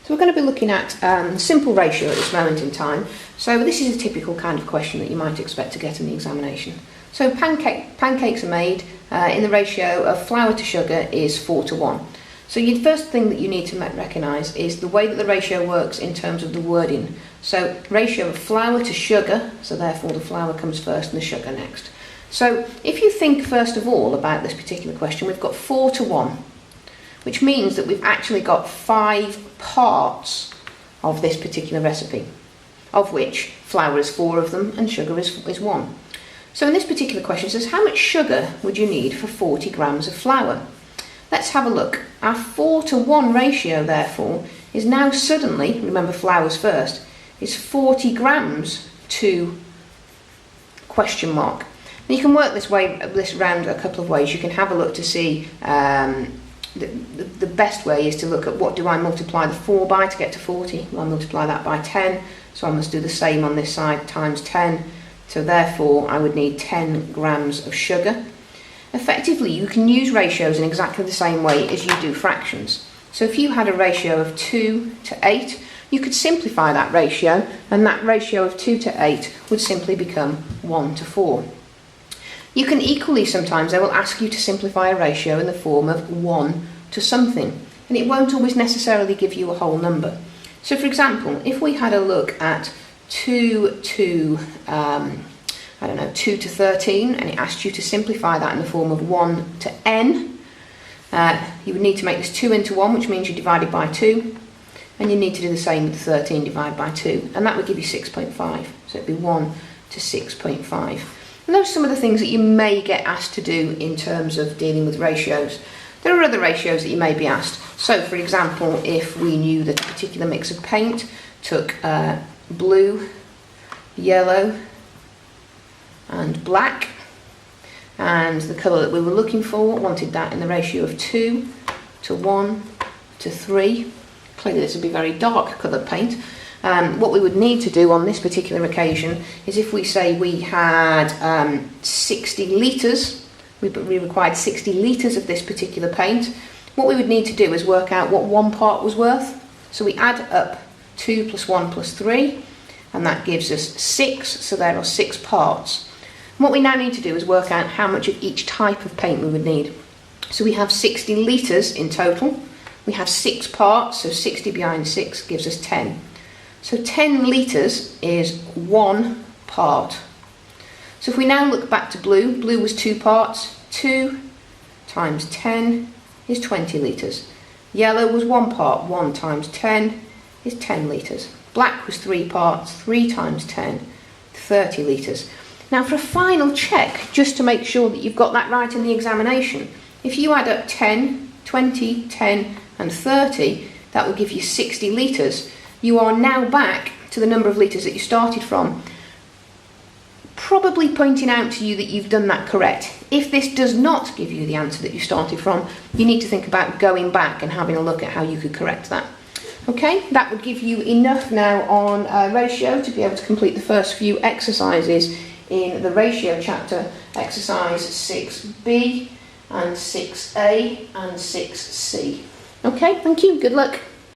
So we're going to be looking at simple ratio at this moment in time. So this is a typical kind of question that you might expect to get in the examination. So pancakes are made in the ratio of flour to sugar is 4:1. So the first thing that you need to recognise is the way that the ratio works in terms of the wording. So ratio of flour to sugar, so therefore the flour comes first and the sugar next. So if you think first of all about this particular question, we've got 4:1. Which means that we've actually got 5 parts of this particular recipe, of which flour is 4 of them and sugar is 1. So in this particular question it says, how much sugar would you need for 40 grams of flour? Let's have a look. Our 4:1 ratio, therefore, is now suddenly, remember flour's first, is 40 grams to question mark. Now you can work this around a couple of ways. You can have a look to see the best way is to look at what do I multiply the 4 by to get to 40. Well, I multiply that by 10, so I must do the same on this side, times 10. So therefore I would need 10 grams of sugar. Effectively, you can use ratios in exactly the same way as you do fractions. So if you had a ratio of 2 to 8, you could simplify that ratio, and that ratio of 2 to 8 would simply become 1 to 4. You can equally, sometimes they will ask you to simplify a ratio in the form of 1 to something, and it won't always necessarily give you a whole number. So for example, if we had a look at 2 to 13, and it asked you to simplify that in the form of 1 to n, you would need to make this 2 into 1, which means you divide it by 2, and you need to do the same with 13 divided by 2, and that would give you 6.5, so it'd be 1 to 6.5. And those are some of the things that you may get asked to do in terms of dealing with ratios. There are other ratios that you may be asked. So for example, if we knew that a particular mix of paint took blue, yellow and black, and the colour that we were looking for wanted that in the ratio of 2 to 1 to 3. Clearly this would be very dark coloured paint. What we would need to do on this particular occasion is if we say we had 60 litres, we required 60 litres of this particular paint, what we would need to do is work out what one part was worth. So we add up 2 plus 1 plus 3, and that gives us 6, so there are 6 parts. And what we now need to do is work out how much of each type of paint we would need. So we have 60 litres in total, we have 6 parts, so 60 behind 6 gives us 10. So 10 litres is 1 part. So if we now look back to blue, blue was 2 parts, 2 times 10 is 20 litres. Yellow was 1 part, 1 times 10 is 10 litres. Black was 3 parts, 3 times 10, 30 litres. Now for a final check, just to make sure that you've got that right in the examination, if you add up 10, 20, 10 and 30, that will give you 60 litres. You are now back to the number of litres that you started from, probably pointing out to you that you've done that correct. If this does not give you the answer that you started from, you need to think about going back and having a look at how you could correct that. Okay, that would give you enough now on ratio to be able to complete the first few exercises in the ratio chapter, exercise 6b and 6a and 6c. Okay, thank you, good luck.